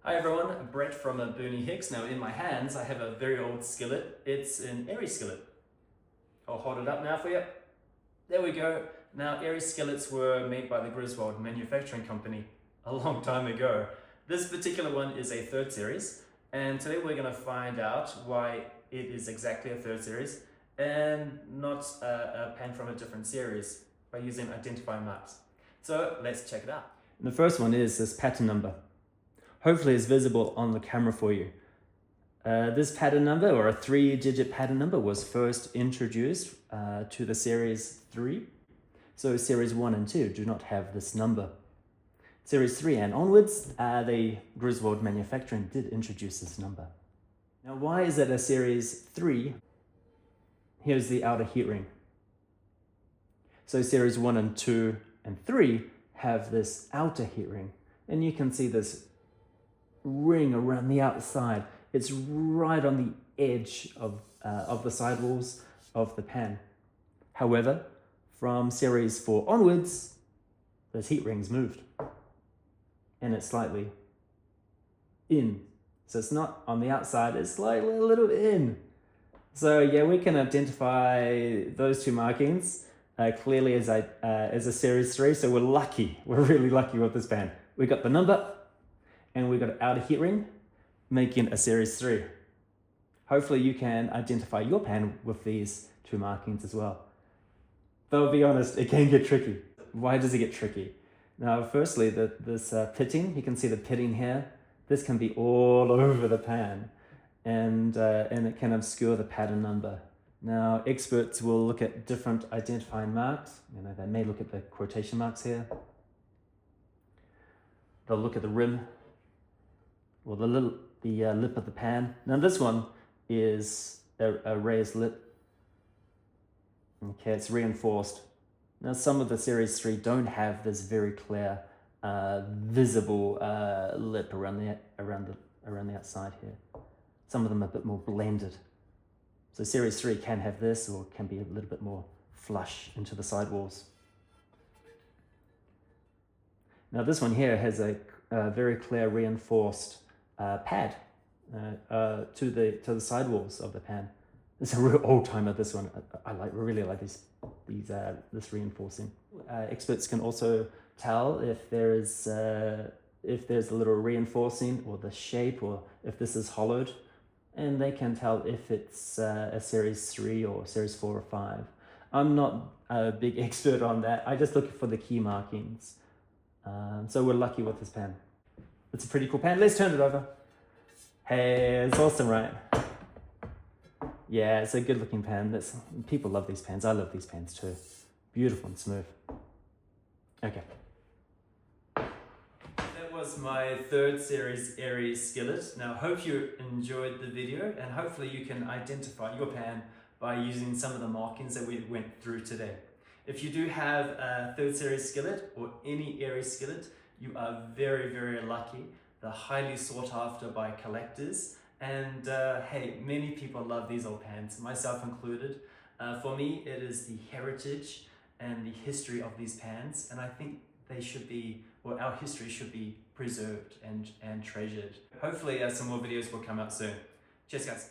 Hi everyone, Brett from Bernie Hicks. Now in my hands I have a very old skillet. It's an Erie skillet. I'll hold it up now for you. There we go. Now Erie skillets were made by the Griswold Manufacturing Company a long time ago. This particular one is a third series, and today we're going to find out why it is exactly a third series and not a pan from a different series by using identifying marks. So let's check it out. And the first one is this pattern number. Hopefully it's visible on the camera for you. This pattern number, or a 3-digit pattern number, was first introduced to the series 3. So series 1 and 2 do not have this number. Series 3 and onwards, the Griswold Manufacturing did introduce this number. Now why is it a series 3? Here's the outer heat ring. So series 1 and 2 and 3 have this outer heat ring, and you can see this ring around the outside. It's right on the edge of the sidewalls of the pan. However, from series 4 onwards, those heat rings moved, and it's slightly in. So it's not on the outside, it's slightly a little in. So yeah, we can identify those two markings clearly as a series 3. So we're lucky, we're really lucky with this pan. We got the number, and we've got an outer heat ring, making a series 3. Hopefully you can identify your pan with these two markings as well. Though I'll be honest, it can get tricky. Why does it get tricky? Now firstly, this pitting, you can see the pitting here. This can be all over the pan, and it can obscure the pattern number. Now experts will look at different identifying marks. They may look at the quotation marks here. They'll look at the rim, or the lip of the pan. Now this one is a raised lip. Okay, it's reinforced. Now some of the series 3 don't have this very clear, visible lip around the outside here. Some of them are a bit more blended. So series 3 can have this, or can be a little bit more flush into the sidewalls. Now this one here has a very clear reinforced pad to the sidewalls of the pan. It's a real old timer, this one. I really like this reinforcing. Experts can also tell if there's a little reinforcing, or the shape, or if this is hollowed, and they can tell if it's a series 3 or series 4 or 5. I'm not a big expert on that. I just look for the key markings. So we're lucky with this pan. It's a pretty cool pan. Let's turn it over. Hey, it's awesome, right? Yeah, it's a good looking pan. People love these pans. I love these pans too. Beautiful and smooth. Okay. That was my third series Erie skillet. Now, hope you enjoyed the video, and hopefully you can identify your pan by using some of the markings that we went through today. If you do have a third series skillet or any Erie skillet, you are very, very lucky. They're highly sought after by collectors, and hey, many people love these old pans, myself included. For me, it is the heritage and the history of these pans, and I think they should be, or our history should be preserved and treasured. Hopefully some more videos will come out soon. Cheers guys.